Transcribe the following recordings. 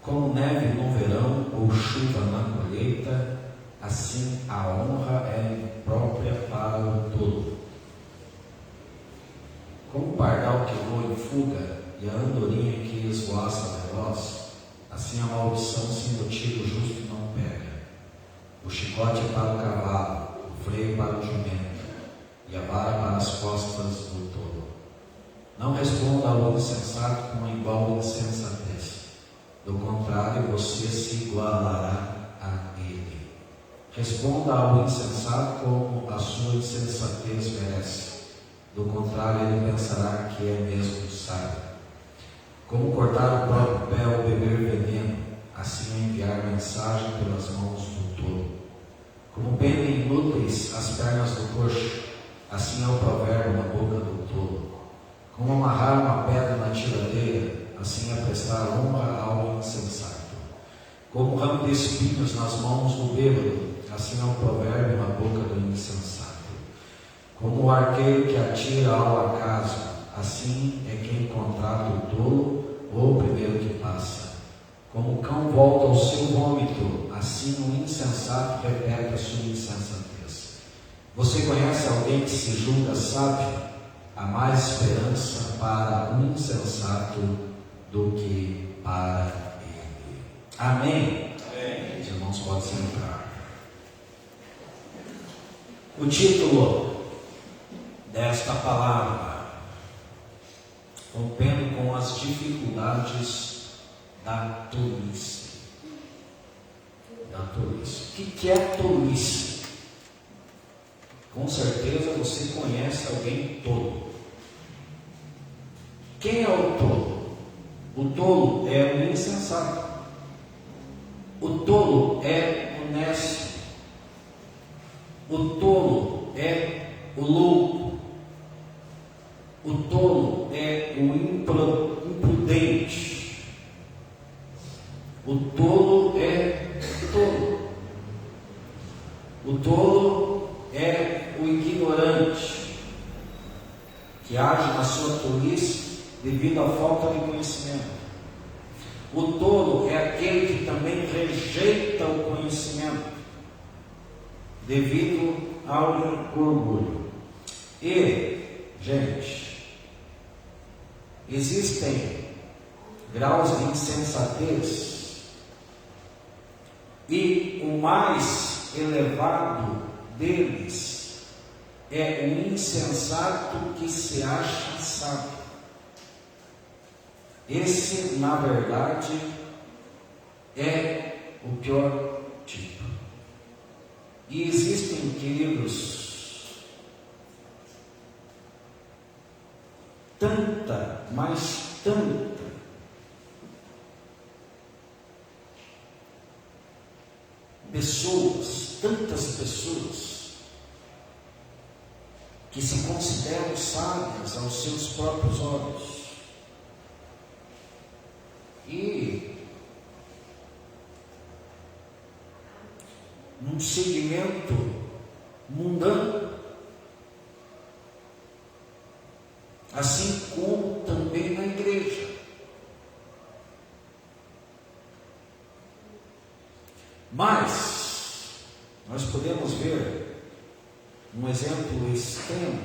Como neve no verão ou chuva na colheita, assim a honra é imprópria para o tolo. Como o pardal que voa em fuga e a andorinha que esvoaça veloz, assim a maldição se motiva o justo não pega. O chicote é para o cavalo, o freio para o jumento, e a vara para as costas do tolo. Não responda ao insensato com igual insensatez. Do contrário, você se igualará a ele. Responda ao insensato como a sua insensatez merece. Do contrário, ele pensará que é mesmo sábio. Como cortar o próprio pé ou beber veneno, assim é enviar mensagem pelas mãos do tolo. Como pendem inúteis as pernas do coxo, assim é o provérbio na boca do tolo. Como amarrar uma pedra na tiradeira, assim é prestar honra ao insensato. Como ramo de espinhos nas mãos do bêbado, assim é o provérbio na boca do insensato. Como o arqueiro que atira ao acaso, assim é quem contrata o tolo ou o primeiro que passa. Como o cão volta ao seu vômito, assim o insensato repete a sua insensatez. Você conhece alguém que se julga sábio? Há mais esperança para o insensato do que para ele. Amém? Amém. Os irmãos podem sentar. O título desta palavra: rompendo com as dificuldades da tolice. Da tolice. O que é tolice? Com certeza você conhece alguém tolo. Quem é o tolo? O tolo é o insensato. O tolo é o nécio. O tolo é o louco. O tolo é o imprudente. O tolo é tolo. O tolo é o ignorante, que age na sua tolice devido à falta de conhecimento. O tolo é aquele que também rejeita o conhecimento devido ao orgulho. E, gente, existem graus de insensatez, e o mais elevado deles é o insensato que se acha sábio. Esse, na verdade, é o pior tipo. E existem, queridos, tanta, mas tanta pessoas, tantas pessoas que se consideram sábias aos seus próprios olhos e num segmento mundano, assim como também na igreja. Mas nós podemos ver um exemplo extremo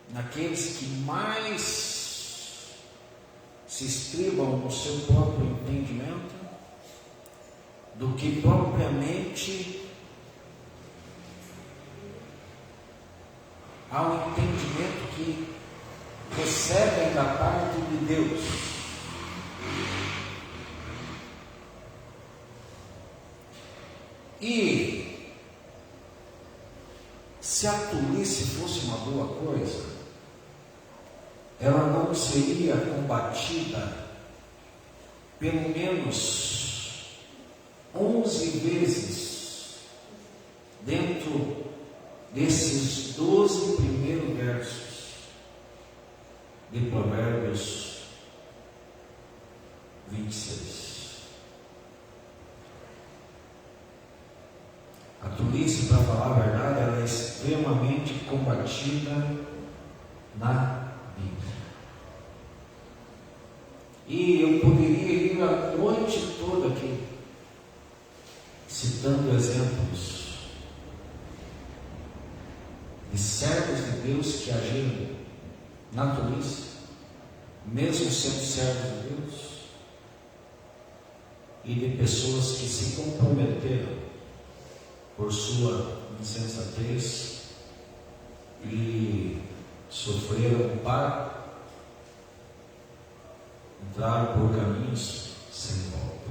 naqueles que mais se estribam no seu próprio entendimento do que propriamente ao entendimento que recebem da parte de Deus. E se a tolice fosse uma boa coisa, ela não seria combatida pelo menos 11 vezes dentro desses 12 primeiros versos de Provérbios 26. A tolice, para falar a verdade, ela é extremamente combatida na Bíblia. E eu poderia ir a noite toda aqui, citando exemplos de servos de Deus que agiram na tolice, mesmo sendo servos de Deus, e de pessoas que se comprometeram por sua insensatez e sofreram para entrar por caminhos sem volta.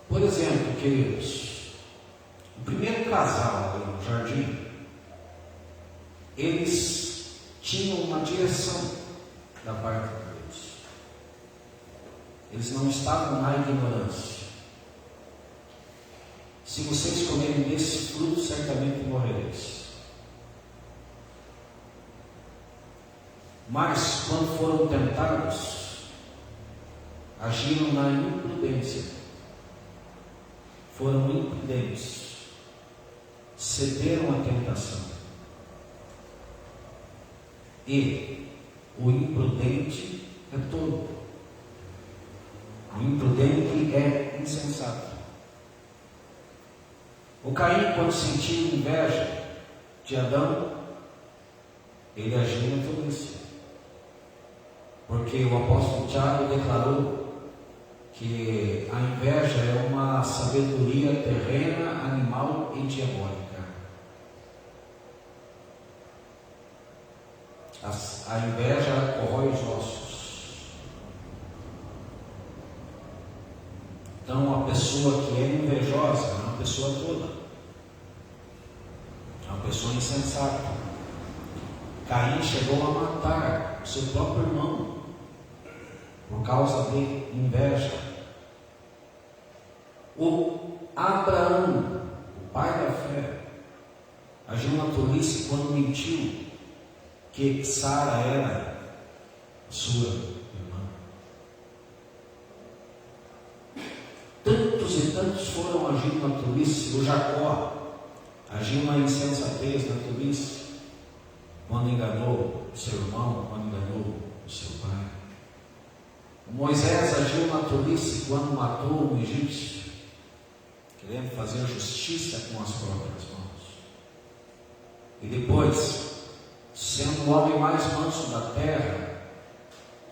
Por exemplo, queridos, o primeiro casal ali no jardim, eles tinham uma direção da parte de Deus. Eles não estavam na ignorância. Se vocês comerem desse fruto, certamente morrereis. Mas, quando foram tentados, agiram na imprudência. Foram imprudentes. Cederam à tentação. E o imprudente é tolo. O imprudente é insensato. O Caim, quando sentiu inveja de Adão, ele agiu na tolice. Porque o apóstolo Tiago declarou que a inveja é uma sabedoria terrena, animal e diabólica. A inveja corrói os ossos. Então, a pessoa que é invejosa é uma pessoa tola, é uma pessoa insensata. Caim chegou a matar o seu próprio irmão por causa de inveja. O Abraão, o pai da fé, agiu na tolice quando mentiu que Sara era sua irmã. Tantos e tantos foram agindo na tolice. O Jacó agiu na insensatez, na tolice, quando enganou seu irmão, quando enganou o seu pai. O Moisés agiu na tolice quando matou um egípcio, querendo fazer justiça com as próprias mãos. E depois, sendo o homem mais manso da terra,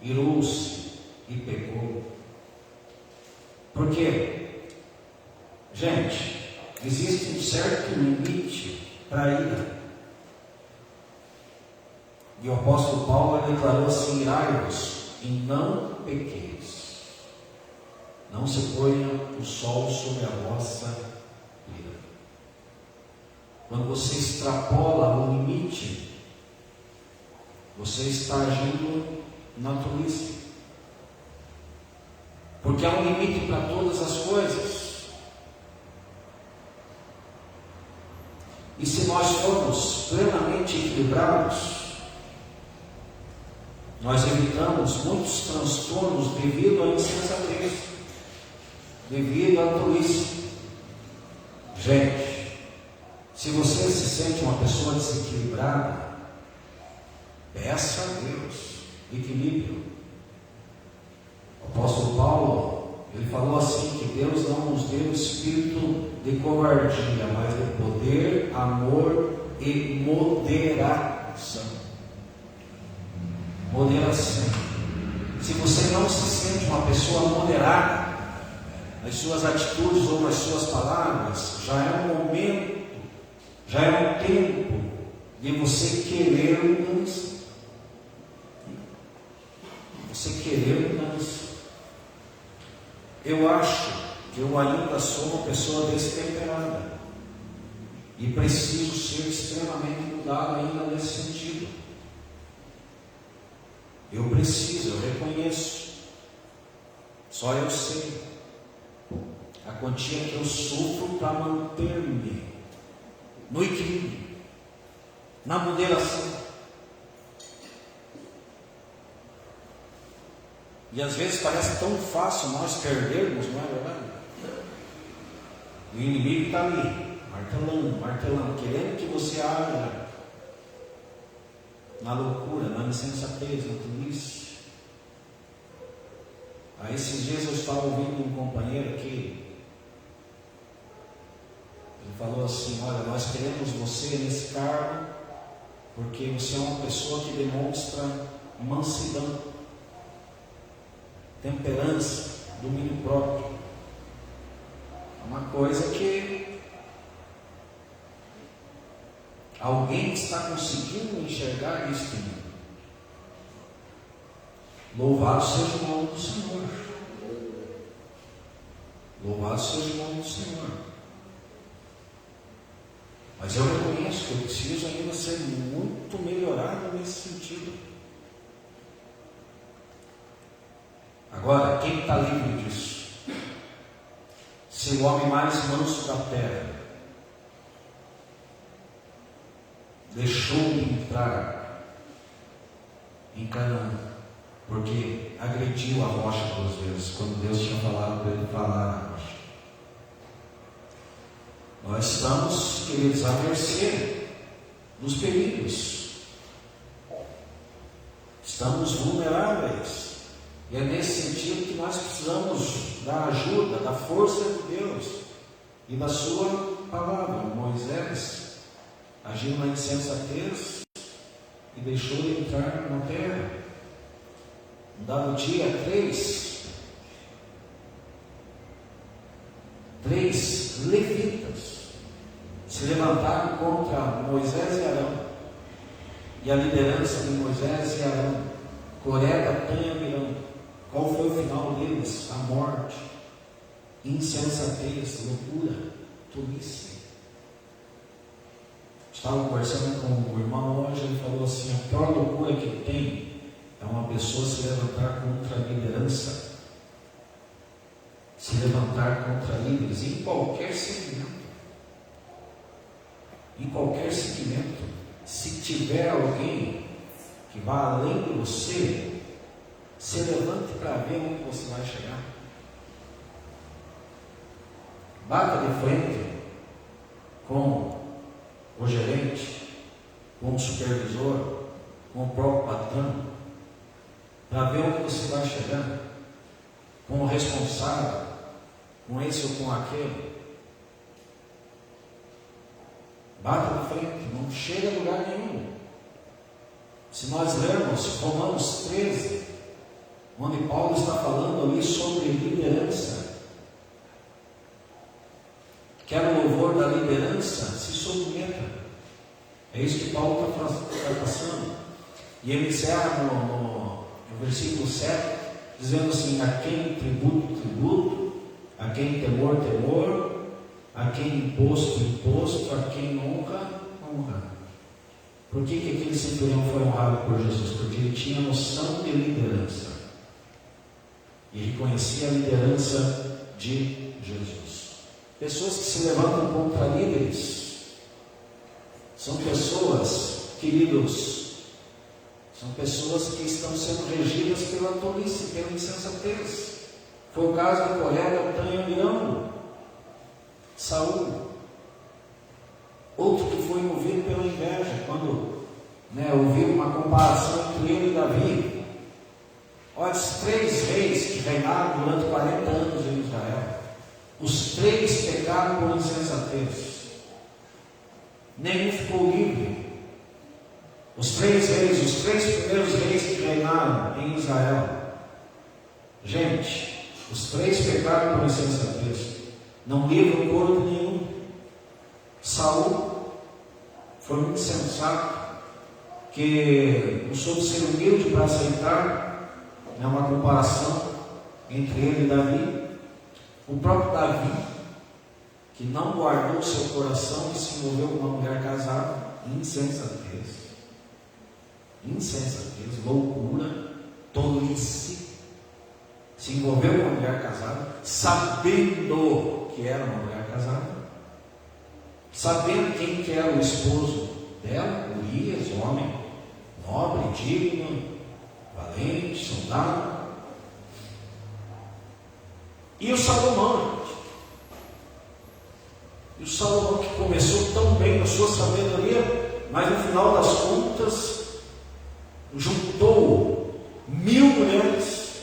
irou-se e pecou. Por quê? Gente, existe um certo limite para a ira. E o apóstolo Paulo declarou assim: irai-vos e não pequeis. Não se ponha o sol sobre a vossa ira. Quando você extrapola o limite, você está agindo na tolice. Porque há um limite para todas as coisas. E se nós formos plenamente equilibrados, nós evitamos muitos transtornos devido à insensatez, devido à tolice. Gente, se você se sente uma pessoa desequilibrada, peça a Deus equilíbrio. O apóstolo Paulo, ele falou assim, que Deus não nos deu espírito de covardia, mas de poder, amor e moderação. Moderação. Se você não se sente uma pessoa moderada nas suas atitudes ou nas suas palavras, já é um momento, já é um tempo de você querer mudança. Você querer mudança. Eu acho que eu ainda sou uma pessoa destemperada e preciso ser extremamente mudado ainda nesse sentido. Eu preciso, eu reconheço. Só eu sei a quantia que eu sofro para manter-me no equilíbrio, na moderação. E às vezes parece tão fácil nós perdermos, não é verdade? O inimigo está ali, martelando, querendo que você haja na loucura, na insensatez, na tolice. esses dias eu estava ouvindo um companheiro aqui. Ele falou assim: olha, nós queremos você nesse cargo porque você é uma pessoa que demonstra mansidão, temperança, domínio próprio. É uma coisa que alguém está conseguindo enxergar isso em mim. Louvado seja o nome do Senhor. Louvado seja o nome do Senhor. Mas eu reconheço que eu preciso ainda ser muito melhorado nesse sentido. Agora, quem está livre disso? Se o homem mais manso da terra deixou de entrar em Canaã, porque agrediu a rocha 2 vezes, quando Deus tinha falado para ele falar na rocha. Nós estamos, queridos, à mercê dos perigos. Estamos vulneráveis. E é nesse sentido que nós precisamos da ajuda, da força de Deus e da sua palavra. Moisés agiu na insensatez e deixou de entrar na terra. Um dado dia, três levitas se levantaram contra Moisés e Arão, e a liderança de Moisés e Arão, Coré, Datã e Abirão. Qual foi o final deles? A morte, insensatez, loucura, tolice. Estava conversando com o irmão hoje, ele falou assim: a pior loucura que tem é uma pessoa se levantar contra a liderança, se levantar contra líderes, em qualquer segmento. Em qualquer segmento. Se tiver alguém que vá além de você, se levante para ver onde você vai chegar. Bata de frente com o gerente, com o supervisor, com o próprio patrão, para ver onde você vai chegar, com o responsável, com esse ou com aquele. Bata de frente, não chega a lugar nenhum. Se nós lermos Romanos 13, onde Paulo está falando ali sobre liderança, quer o louvor da liderança, se submeta. É isso que Paulo está passando. E ele encerra no versículo 7, dizendo assim: a quem tributo, tributo, a quem temor, temor, a quem imposto, imposto, a quem honra, honra. Por que aquele centurião foi honrado por Jesus? Porque ele tinha noção de liderança e reconhecia a liderança de Jesus. Pessoas que se levantam contra líderes são pessoas, queridos, são pessoas que estão sendo regidas pela tolice, pela insensatez. Foi o caso do Coré, Datã e Abirão, Saul. Outro que foi movido pela inveja, quando ouviu uma comparação entre ele e Davi. Olha, os 3 reis que reinaram durante 40 anos em Israel, os 3 pecaram por insensatez. Nenhum ficou livre. Os 3 reis, os 3 primeiros reis que reinaram em Israel, gente, os 3 pecaram por insensatez. Não livram corpo nenhum. Saul foi muito insensato, que não soube ser humilde para aceitar uma comparação entre ele e Davi. O próprio Davi, que não guardou seu coração e se envolveu com uma mulher casada, insensatez, loucura, tolice, se envolveu com uma mulher casada, sabendo que era uma mulher casada, sabendo quem que era o esposo dela, Urias, homem nobre, digno, valente, soldado. E o Salomão, que começou tão bem na sua sabedoria, mas no final das contas juntou 1000 mulheres,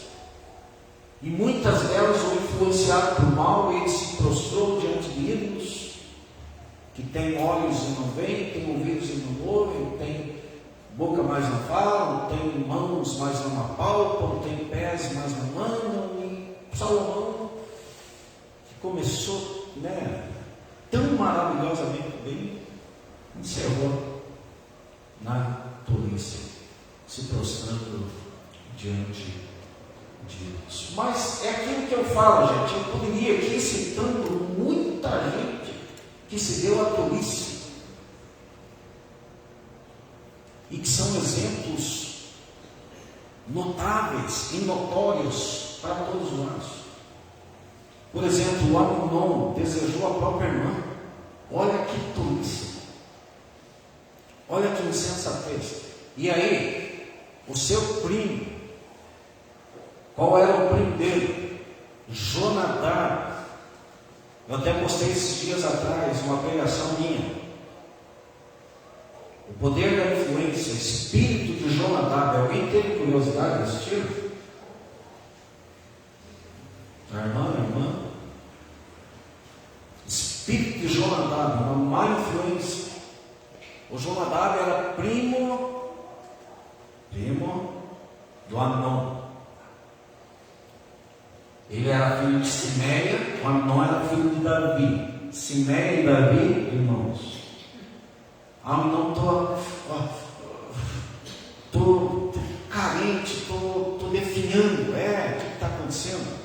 e muitas mãos, mas não apalpam, têm pés, mas não andam. E Salomão, que começou, tão maravilhosamente bem, encerrou na tolice, se prostrando diante de Deus. Mas é aquilo que eu falo, gente. Eu poderia aqui citando muita gente que se deu à tolice e que são exemplos notáveis e notórios para todos nós. Por exemplo, o Amnon desejou a própria irmã. Olha que tolice, olha que insensatez. E aí, o seu primo, qual era o primo dele? Jonadab. Eu até postei esses dias atrás uma pregação minha. O poder da influência, o espírito de Jonadab. Alguém teve curiosidade de assistir? A irmã. Espírito de Jonadab, uma má influência. O Jonadab era primo do Amnon. Ele era filho de Simeia, o Amnon era filho de Davi. Simeia e Davi, irmãos. Amnon, estou carente, estou definhando. O que está acontecendo?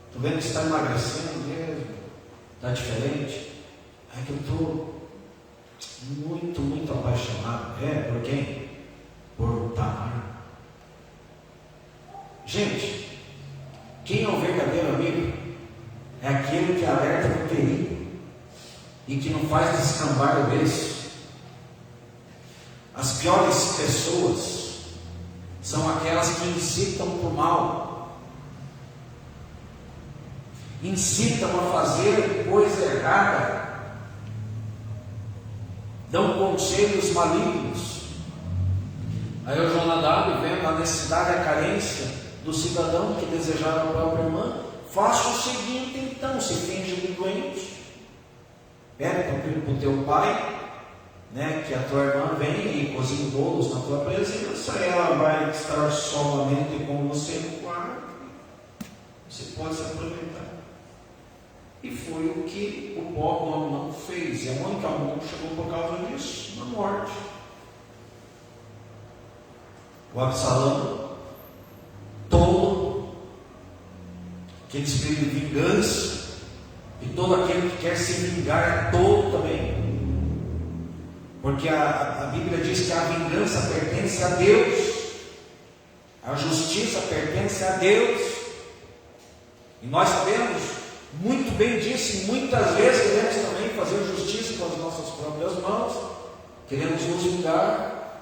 Estou vendo que você está emagrecendo mesmo, está diferente. É que eu estou muito, muito apaixonado. Por quem? Por Tamar. Gente, quem é o verdadeiro amigo? É aquele que alerta para o perigo e que não faz descambar o berço. As piores pessoas são aquelas que incitam para o mal, incitam a fazer coisa errada, dão conselhos malignos. Aí o Jonadab, vendo a necessidade e a carência do cidadão que desejava a própria irmã, faça o seguinte então: se finge de doente, pede para o teu pai, que a tua irmã venha e cozinhe bolos na tua presença, ela vai estar somente com você no quarto, você pode se aproveitar. E foi o que o pobre Amnon fez. E aonde que Amnon chegou por causa disso? Na morte. O Absalão, tolo, aquele espírito de vingança, e todo aquele que quer se vingar é tolo também. Porque a Bíblia diz que a vingança pertence a Deus, a justiça pertence a Deus, e nós sabemos muito bem disso, e muitas vezes queremos também fazer justiça com as nossas próprias mãos, queremos nos vingar,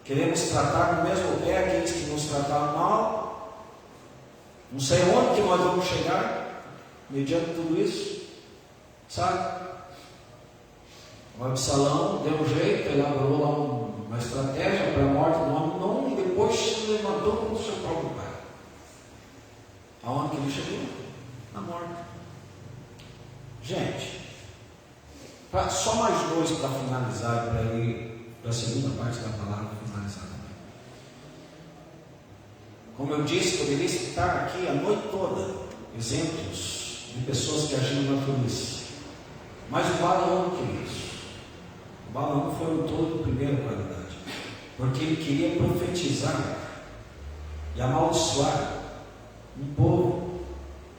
queremos tratar no mesmo pé aqueles que nos trataram mal. Não sei onde que nós vamos chegar mediante tudo isso, sabe? O Absalão deu um jeito, elaborou lá uma estratégia para a morte do Amnon e depois se levantou como seu próprio pai. Aonde que ele chegou? Na morte. Gente, só mais dois para finalizar, para ir para a segunda parte da palavra finalizar também. Como eu disse, poderia citar aqui a noite toda exemplos de pessoas que agiram na tolice. Mas o Balaão, queridos, o Balaão foi um todo de primeira qualidade, porque ele queria profetizar e amaldiçoar um povo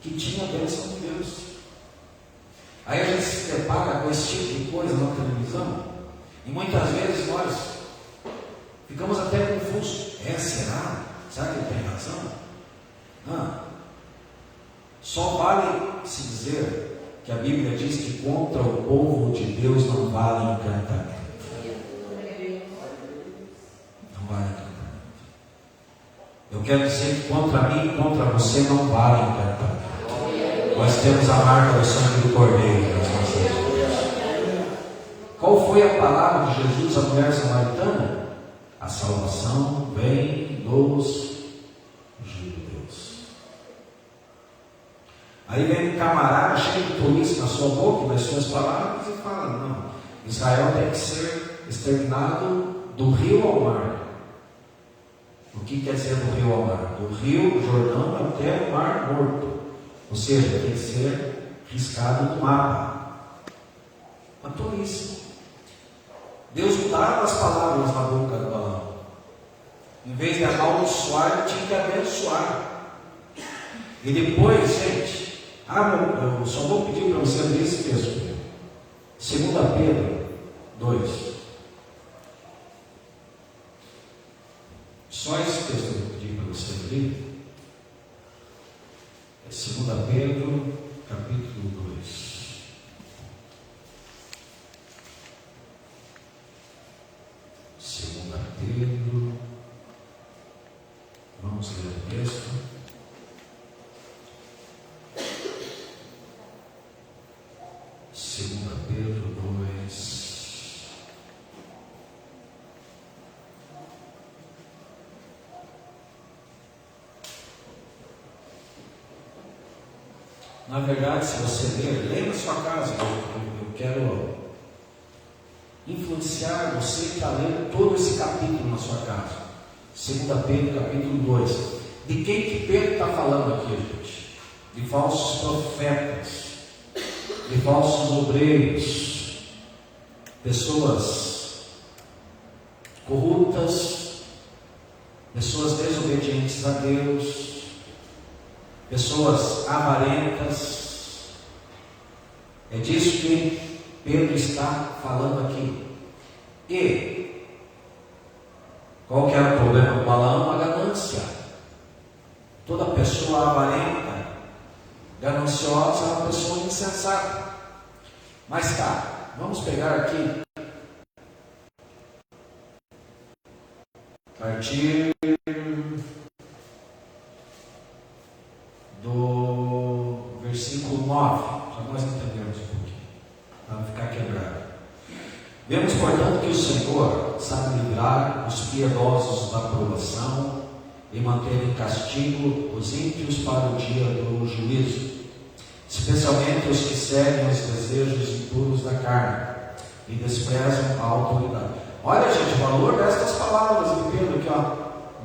que tinha a bênção de Deus. Aí a gente se depara com esse tipo de coisa na televisão, e muitas vezes nós ficamos até confusos. Será? Será que ele tem razão? Só vale se dizer que a Bíblia diz que contra o povo de Deus não vale encantamento. Não vale encantamento. Eu quero dizer que contra mim e contra você não vale encantamento. Nós temos a marca do sangue do Cordeiro nas nossas vidas. Qual foi a palavra de Jesus à mulher samaritana? A salvação vem dos judeus. Aí vem um camarada cheio de tolice na sua boca, nas suas palavras, e fala: não, Israel tem que ser exterminado do rio ao mar. O que quer dizer do rio ao mar? Do rio Jordão até o mar Morto. Ou seja, tem que ser riscado no mapa. Uma tolice. Deus mudava as palavras na boca do Balaão. Em vez de amaldiçoar, ele tinha que abençoar. E depois, gente, eu só vou pedir para você ler esse texto. 2 Pedro 2. Só esse texto eu vou pedir para você ler. É 2 Pedro, capítulo 2. 2 Pedro. Vamos ler o texto. 2 Pedro 2. Na verdade, se você ler, leia na sua casa. Eu quero influenciar você para ler todo esse capítulo na sua casa. 2 Pedro, capítulo 2. De quem que Pedro está falando aqui, gente? De falsos profetas, de falsos obreiros, pessoas corruptas, pessoas desobedientes a Deus, pessoas avarentas. É disso que Pedro está falando aqui. E qual que era o problema do Balaão? A ganância. Toda pessoa avarenta, gananciosa, é uma pessoa insensata. Mas tá, vamos pegar aqui a partir do versículo 9, para nós entendermos um pouquinho, para não ficar quebrado. Vemos, portanto, que o Senhor sabe livrar os piedosos da provação e manter em castigo os ímpios para o dia do juízo, especialmente os que seguem os desejos impuros da carne e desprezam a autoridade. Olha, gente, o valor destas palavras de Pedro aqui, ó,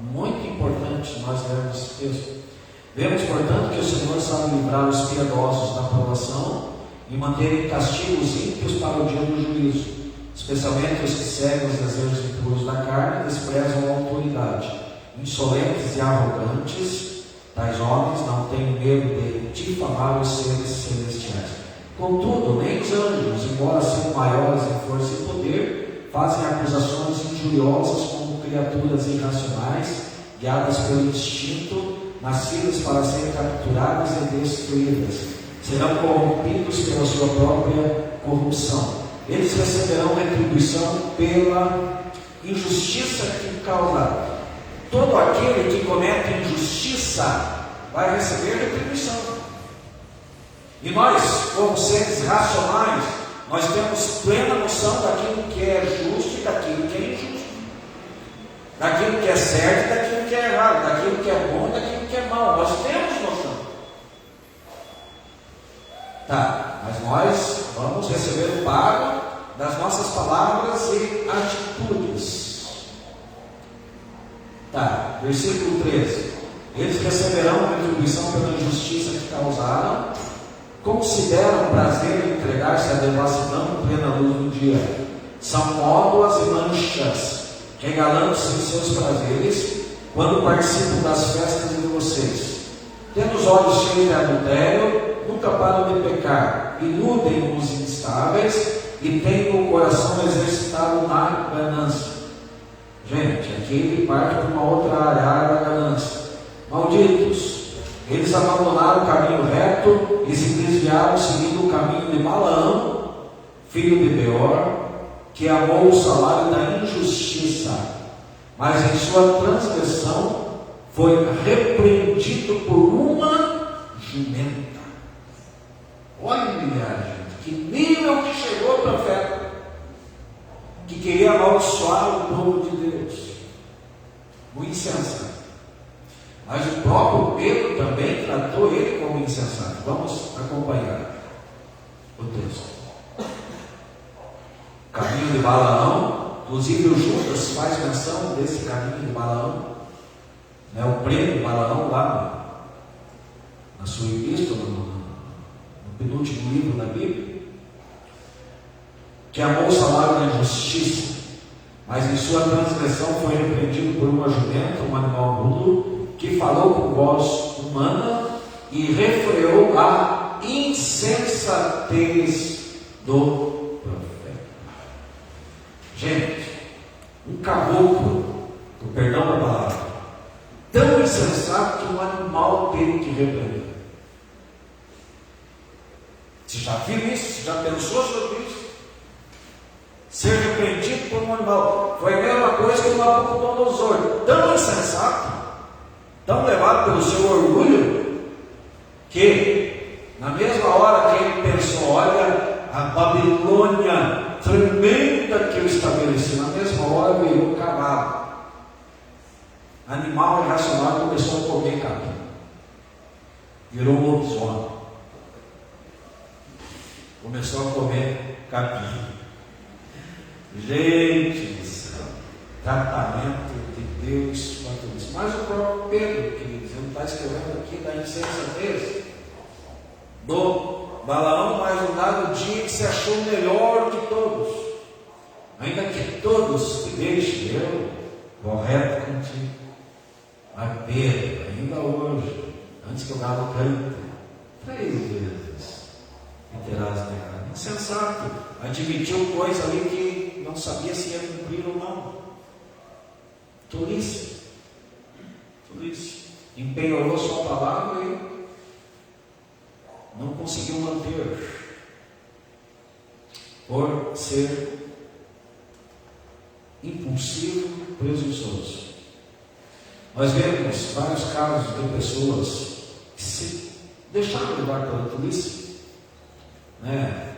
muito importante nós lermos esse texto. Vemos, portanto, que o Senhor sabe livrar os piedosos da provação e manter em castigo os ímpios para o dia do juízo, especialmente os que seguem os desejos impuros da carne e desprezam a autoridade. Insolentes e arrogantes, tais homens não têm medo de difamar os seres celestiais. Contudo, nem os anjos, embora sejam maiores em força e poder, fazem acusações injuriosas como criaturas irracionais, guiadas pelo instinto, nascidas para serem capturadas e destruídas. Serão corrompidos pela sua própria corrupção. Eles receberão retribuição pela injustiça que causaram. Todo aquele que comete injustiça vai receber retribuição. E nós, como seres racionais, nós temos plena noção daquilo que é justo e daquilo que é injusto, daquilo que é certo e daquilo que é errado, daquilo que é bom e daquilo que é mal. Nós temos noção. Tá, mas nós vamos receber o pago das nossas palavras e atitudes. Tá, versículo 13. Eles receberão retribuição pela injustiça que causaram, consideram prazer em entregar-se à devassidão em plena luz do dia. São módoas e manchas, regalando-se em seus prazeres, quando participam das festas de vocês. Tendo os olhos cheios de adultério, nunca param de pecar, iludem os instáveis e têm o coração exercitado na ganância. Gente, aqui ele parte para uma outra área da ganância. Malditos, eles abandonaram o caminho reto e se desviaram seguindo o caminho de Balaão, filho de Beor, que amou o salário da injustiça, mas em sua transgressão foi repreendido por uma jumenta. Olha, gente, que nível que chegou o profeta, que queria amaldiçoar o povo de Deus, o insensato. Mas o próprio Pedro também tratou ele como insensato. Vamos acompanhar o texto. Caminho de Balaão, inclusive o Judas faz menção desse caminho de Balaão. né, o prêmio Balaão lá na sua epístola, no penúltimo livro da Bíblia, que amou o salário da injustiça, mas em sua transgressão foi repreendido por uma jumenta, um animal mudo, que falou com voz humana e refreou a insensatez do profeta. Gente, um caboclo, com perdão da palavra, tão insensato que um animal teve que repreender. Você já viu isso? Você já pensou sobre isso? Ser repreendido por um animal. Foi a mesma coisa que o Nabucodonosor, tão insensato, tão levado pelo seu orgulho, que na mesma hora que ele pensou, olha, a Babilônia tremenda que eu estabeleci, na mesma hora veio um cavalo, animal irracional, começou a comer capim, virou um lobisomem, começou a comer capim. Gente do céu, tratamento de Deus para tudo isso. Mas o próprio Pedro, queridos, ele está escrevendo aqui da insensatez do Balaão, mas no dado dia que se achou melhor de todos, ainda que todos te deixem, eu correto contigo. Mas Pedro, ainda hoje, antes que eu galo cante, 3 vezes me terás negado. Insensato, admitiu coisa ali que não sabia se ia cumprir ou não. Tolice. Empenhorou sua palavra e não conseguiu manter, por ser impulsivo, presunçoso. Nós vemos vários casos de pessoas que se deixaram levar pela tolice, né?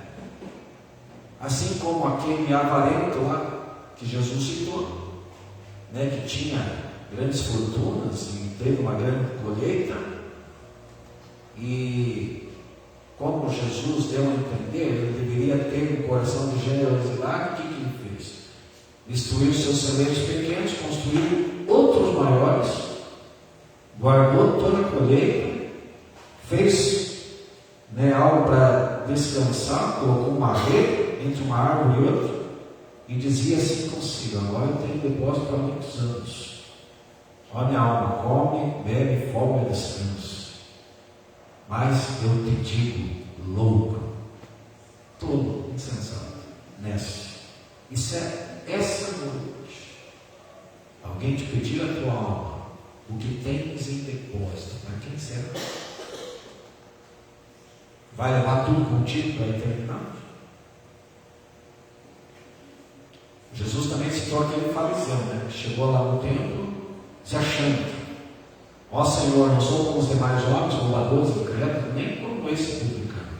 Assim como aquele avarento lá que Jesus citou, né, que tinha grandes fortunas e teve uma grande colheita, e como Jesus deu a entender, ele deveria ter um coração de generosidade. O que ele fez? Destruiu seus celeiros pequenos, construiu outros maiores, guardou toda a colheita, fez, né, algo para descansar, colocou uma rede entre uma árvore e outra, e dizia assim consigo: agora eu tenho depósito para muitos anos. Ó minha alma, come, bebe, folga, descanso. Mas eu te digo, louco, todo insensato, nessa. Isso é essa noite. Alguém te pedir a tua alma, o que tens em depósito, para quem será? Vai levar tudo contigo para a eternidade? Jesus também citou aquele fariseu, né, que chegou lá no templo se achando: ó Senhor, não sou como os demais homens, roubadores, incrédulos, nem como esse publicano.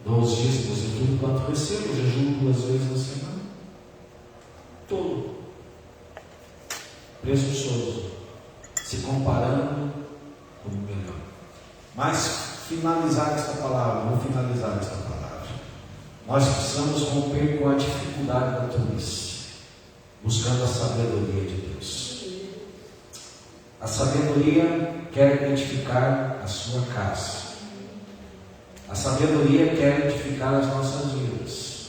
Dou os dízimos e tudo quanto recebo, jejum 2 vezes na semana. Todo presunçoso, se comparando com o melhor. Mas vou finalizar esta palavra. Nós precisamos romper com a dificuldade da tolice, buscando a sabedoria de Deus. A sabedoria quer edificar a sua casa. A sabedoria quer edificar as nossas vidas.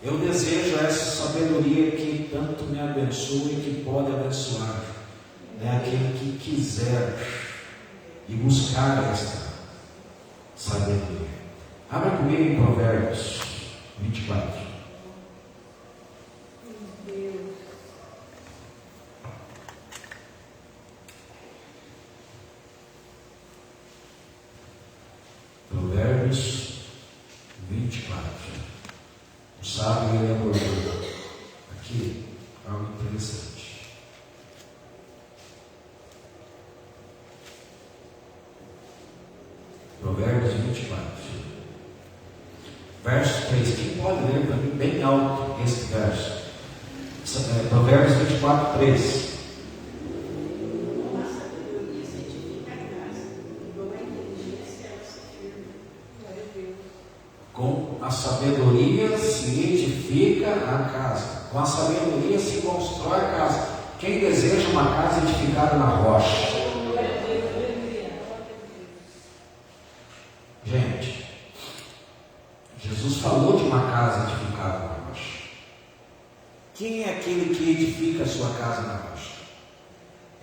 Eu desejo essa sabedoria que tanto me abençoa e que pode abençoar, né, aquele que quiser e buscar esta sabedoria. Abra comigo em Provérbios 24. Provérbios 24. O sábio ele abordou aqui algo interessante. Provérbios 24. Verso 3, quem pode ler para mim bem alto esse verso? Provérbios 24, 3. Com a sabedoria se edifica a casa, com a sabedoria se constrói a casa. Quem deseja uma casa edificada na rocha? Gente, Jesus falou de uma casa edificada na rocha. Quem é aquele que edifica a sua casa na rocha?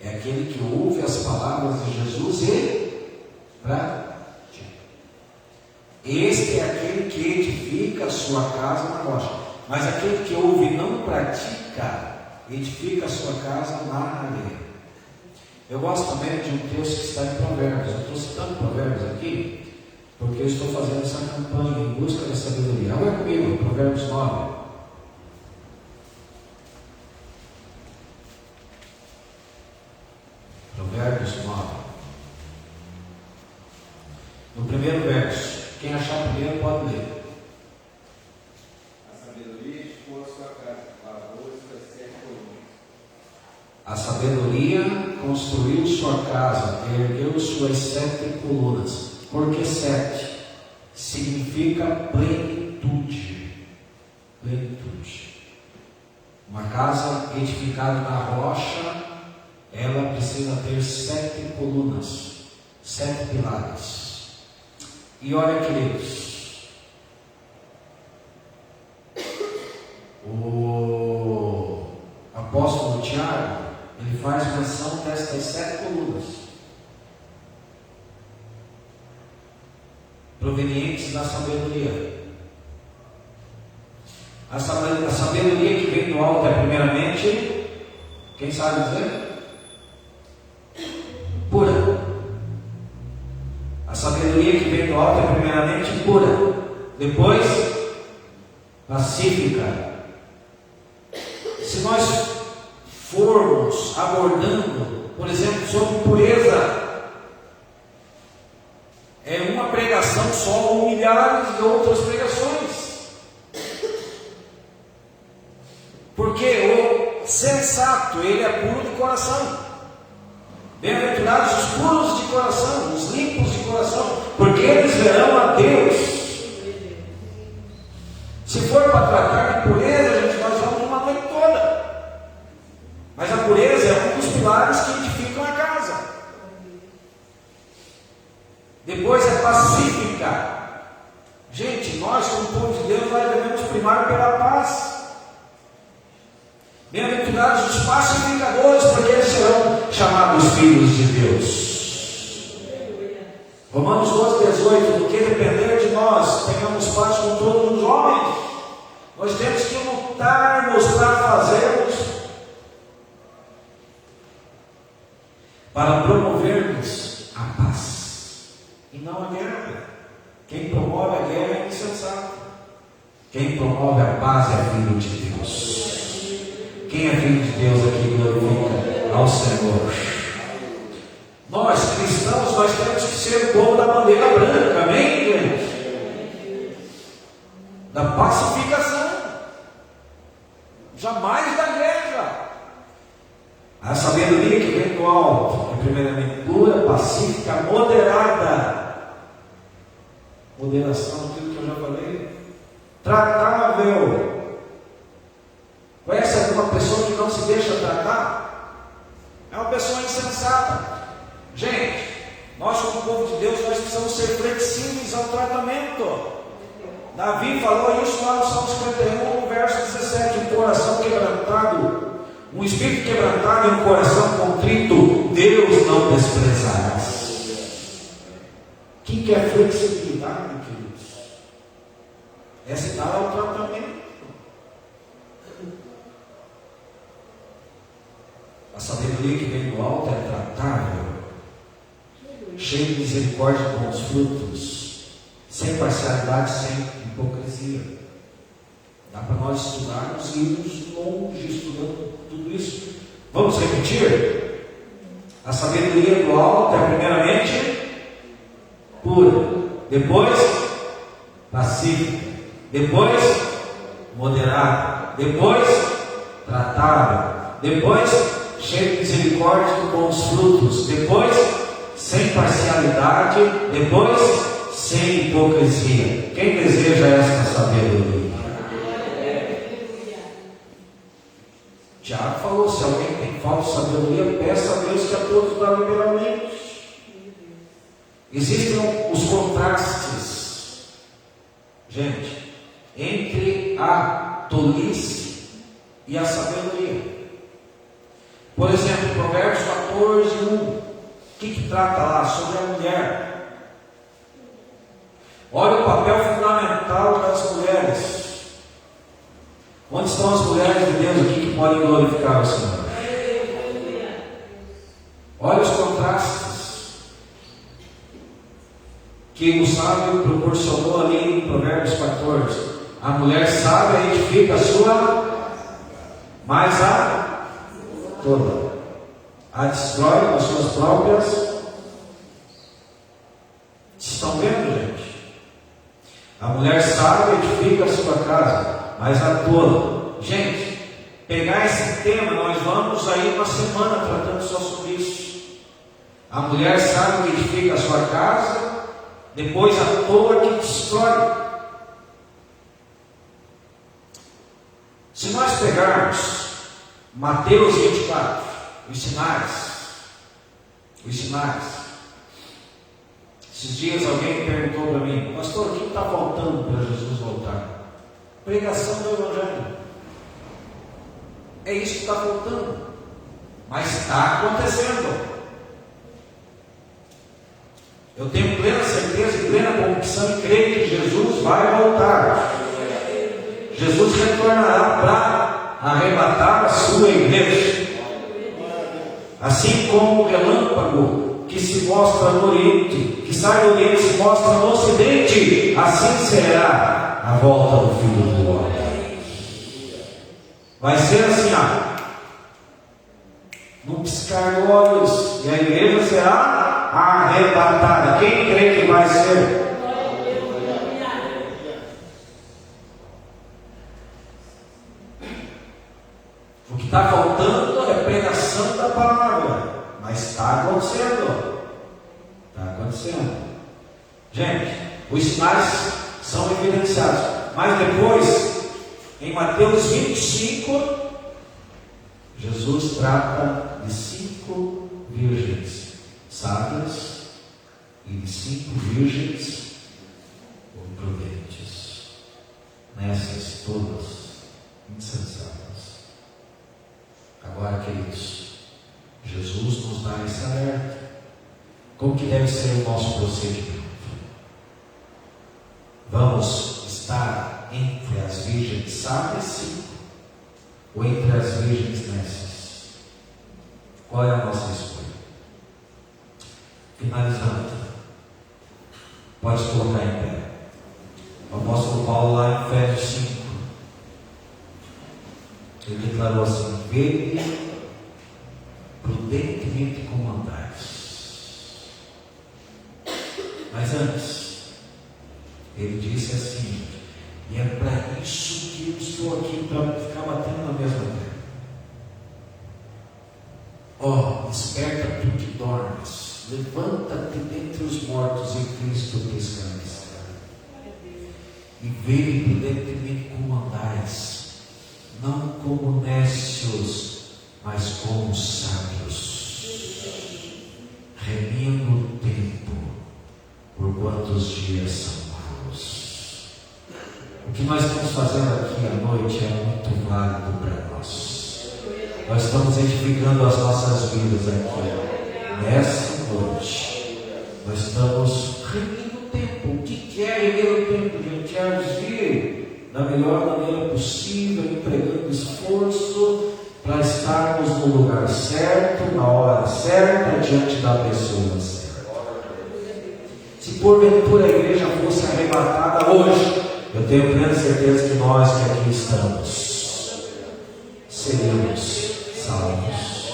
É aquele que ouve as palavras de Jesus e pratica. Este é aquele que edifica a sua casa na rocha. Mas aquele que ouve e não pratica, edifica a sua casa na areia. Eu gosto também de um texto que está em Provérbios. Eu estou citando Provérbios aqui, porque eu estou fazendo essa campanha em busca da sabedoria. Olha comigo, Provérbios 9. Provérbios 9. No primeiro verso. Quem achar primeiro pode ler. A sabedoria edificou a sua casa, lavou suas 7 colunas. A sabedoria construiu sua casa, ergueu suas 7 colunas. Por que 7? Significa plenitude. Plenitude. Uma casa edificada na rocha, ela precisa ter 7 colunas, 7 pilares. E olha, queridos, o apóstolo Tiago, ele faz menção destas 7 colunas, provenientes da sabedoria. A sabedoria que vem do alto é primeiramente, quem sabe dizer? Pura. A sabedoria que vem do alto é primeiramente pura, depois pacífica. Se nós formos abordando, por exemplo, sobre pureza, é uma pregação só ou milhares de outras pregações. Porque o sensato, ele é puro de coração. Bem-aventurados os puros de coração, os limpos de coração, porque eles verão a Deus. Se for para tratar de pureza, gente, nós vamos uma noite toda. Mas a pureza é um dos pilares que edificam a casa. Depois é pacífica. Gente, nós como povo de Deus, nós devemos primar pela paz. Bem-aventurados os pacificadores, porque eles serão chamados filhos de Deus. Romanos 12:18. Do que depender de nós, tenhamos paz com todos os homens. Nós temos que lutarmos para fazermos, para promovermos a paz e não a guerra. Quem promove a guerra é insensato. Quem promove a paz é filho de Deus. Quem é filho de Deus aqui glorifica ao Senhor. Nós cristãos, nós temos que ser o povo da bandeira branca, amém, gente? Da pacificação, jamais da guerra. A sabedoria que vem do alto é primeiramente pura, pacífica, moderada. Moderação, aquilo que eu já falei. Tratável. Conhece alguma pessoa que não se deixa tratar? É uma pessoa insensata. Gente, nós como povo de Deus, nós precisamos ser flexíveis ao tratamento. Davi falou isso lá no Salmo 51, verso 17. Um coração quebrantado, um espírito quebrantado e um coração contrito, Deus não desprezará. Quem quer flexibilidade, queridos? É se dar ao tratamento. A sabedoria que vem do alto é tratável, cheio de misericórdia e bons frutos, sem parcialidade, sem hipocrisia. Dá para nós estudarmos e irmos longe estudando tudo isso. Vamos repetir? A sabedoria do alto é primeiramente pura, depois pacífica, depois moderada, depois tratável, depois cheio de misericórdia e bons frutos, depois sem parcialidade, depois sem hipocrisia. Quem deseja esta sabedoria? Tiago falou: se alguém tem falta sabedoria, peça a Deus que a todos dá liberalmente. Existem os contrastes, gente, entre a tolice e a sabedoria. Por exemplo, Provérbios 14:1, o que trata lá? Sobre a mulher. Olha o papel fundamental das mulheres. Onde estão as mulheres de Deus aqui que podem glorificar o Senhor? Olha os contrastes que o sábio proporcionou ali em Provérbios 14. A mulher sábia edifica a sua, mas a toda a destrói com as suas próprias. Estão vendo, gente? A mulher sábia edifica a sua casa, mas a tola. Gente, pegar esse tema, nós vamos aí uma semana tratando só sobre isso. A mulher sábia que edifica a sua casa, depois a tola que destrói. Se nós pegarmos Mateus 24, os sinais. Esses dias alguém perguntou para mim: pastor, o que está faltando para Jesus voltar? Pregação do Evangelho. É isso que está faltando. Mas está acontecendo. Eu tenho plena certeza e plena convicção e creio que Jesus vai voltar. Jesus retornará para arrebatar a sua igreja. Assim como o relâmpago que se mostra no Oriente, que sai do Oriente e se mostra no Ocidente, assim será a volta do Filho do Homem. Vai ser assim, num piscar de olhos, e a igreja será arrebatada. Quem crê que vai ser? O que está faltando é pregação da palavra, mas está acontecendo. Está acontecendo. Gente, os sinais são evidenciados. Mas depois, em Mateus 25, Jesus trata de 5 virgens sábias e de 5 virgens imprudentes. Nessas todas insensatas. Agora, queridos, Jesus nos dá esse alerta. Como que deve ser o nosso procedimento? Vamos estar entre as virgens sábias 5 ou entre as virgens nécias? Qual é a nossa escolha? Finalizando, pode se colocar em pé. O apóstolo Paulo, lá em Efésios 5, ele declarou assim: vede prudentemente como andais. Mas antes, ele disse assim, e é para isso que eu estou aqui, para ficar batendo na mesma terra. Desperta tu que dormes, levanta-te dentre os mortos e Cristo te esclarecerá. E vede prudentemente como andais, não como nécios, mas como sábios, remindo o tempo, porquanto os dias são maus. O que nós estamos fazendo aqui à noite é muito válido para nós. Nós estamos edificando as nossas vidas aqui, nessa noite. Nós estamos remindo o tempo. O que é remir o tempo, gente? É agir da melhor maneira possível, empregando esforço para estarmos no lugar certo, na hora certa, diante da pessoa certa. Se porventura a igreja fosse arrebatada hoje, eu tenho plena certeza que nós que aqui estamos seríamos salvos.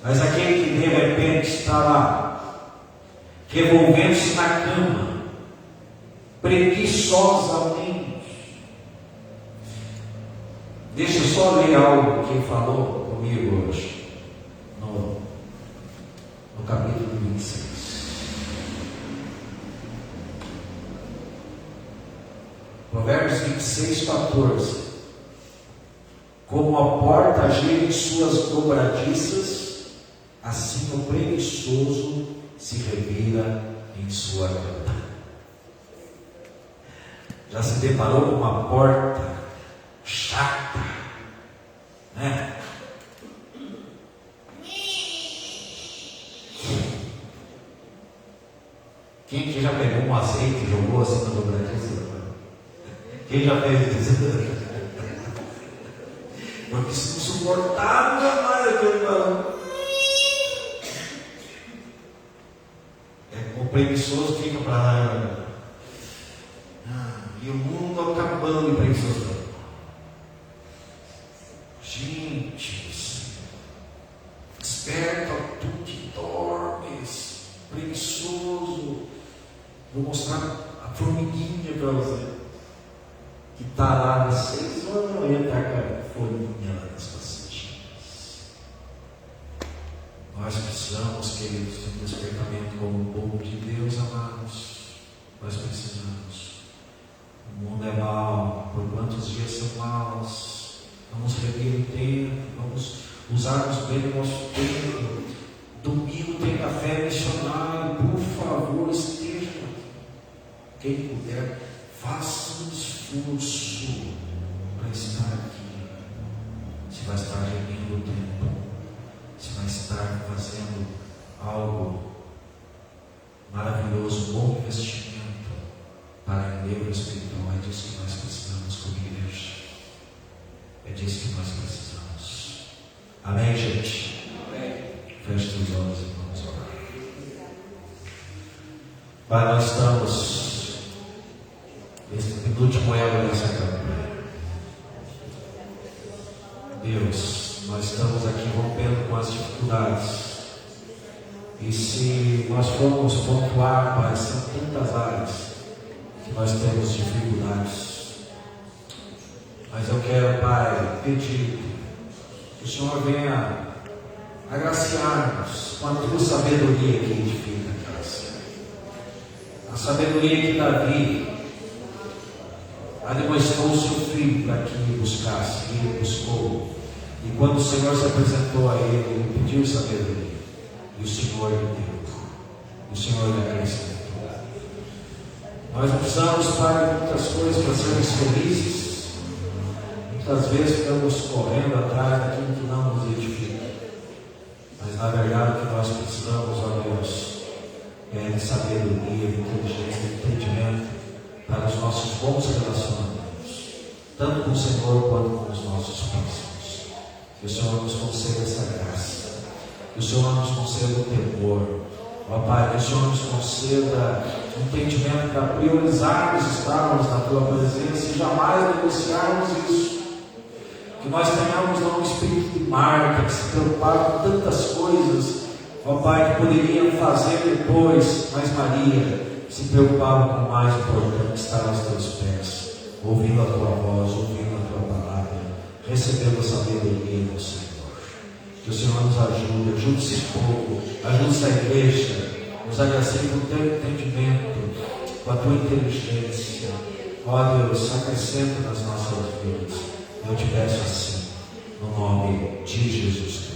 Mas aquele que de repente está lá, revolvendo-se na cama, preguiçosamente. Deixa eu só ler algo que ele falou comigo hoje, no capítulo 26. Provérbios 26, 14. Como a porta gira em suas dobradiças, assim o preguiçoso se revira em sua cama. Já se deparou com uma porta chata, né? Quem que já pegou um azeite e jogou assim na dobradiça? Quem já fez isso? Porque se não suportava mais aquele balão. O preguiçoso fica para lá. E o mundo acabando e preguiçoso. Gente, desperta tu que dormes, preguiçoso. Vou mostrar a formiguinha para você, que está lá às 6 horas da manhã, está com a folhinha lá nas facetinhas. Nós precisamos, queridos, de um despertamento como o povo de Deus, amados. Nós precisamos. O mundo é mau, por quantos dias são maus? Vamos rever o tempo, vamos usarmos bem o nosso tempo. Domingo tem café missionário, por favor, esteja. Quem puder, faça um esforço para estar aqui. Se vai estar revendo o tempo, se vai estar fazendo algo maravilhoso, bom investimento para o meu espiritual. É disso que nós precisamos como igreja. É disso que nós precisamos. Amém, gente? Amém. Feche os olhos e vamos orar. Pai, nós estamos neste penúltimo elo dessa campanha. Deus, nós estamos aqui rompendo com as dificuldades. E se nós formos pontuar, Pai, são tantas áreas que nós temos dificuldades. Mas eu quero, Pai, pedir que o Senhor venha agraciar-nos com a tua sabedoria que edifica a casa. A sabedoria que Davi demonstrou o seu filho para que ele buscasse, e ele buscou. E quando o Senhor se apresentou a ele, ele pediu sabedoria. E o Senhor lhe deu. E o Senhor lhe acrescentou. Nós precisamos, Pai, de muitas coisas para sermos felizes. Muitas vezes ficamos correndo atrás daquilo que não nos edifica. Mas na verdade o que nós precisamos, ó Deus, é de sabedoria, de inteligência, de entendimento para os nossos bons relacionamentos, tanto com o Senhor quanto com os nossos próximos. Que o Senhor nos conceda essa graça. Que o Senhor nos conceda o temor. Ó Pai, que o Senhor nos conceda entendimento para priorizarmos estarmos na Tua presença e jamais negociarmos isso. Que nós tenhamos não um espírito de marca, que se preocupar com tantas coisas, ó Pai, que poderiam fazer depois, mas Maria se preocupava com o mais importante, estar aos Teus pés, ouvindo a Tua voz, ouvindo a Tua palavra, recebendo a sabedoria do Senhor. Que o Senhor nos ajude, ajude esse povo, ajude essa igreja, nos agracie com o Teu entendimento, com a Tua inteligência. Ó Deus, acrescenta nas nossas vidas. Eu te peço assim, no nome de Jesus Cristo.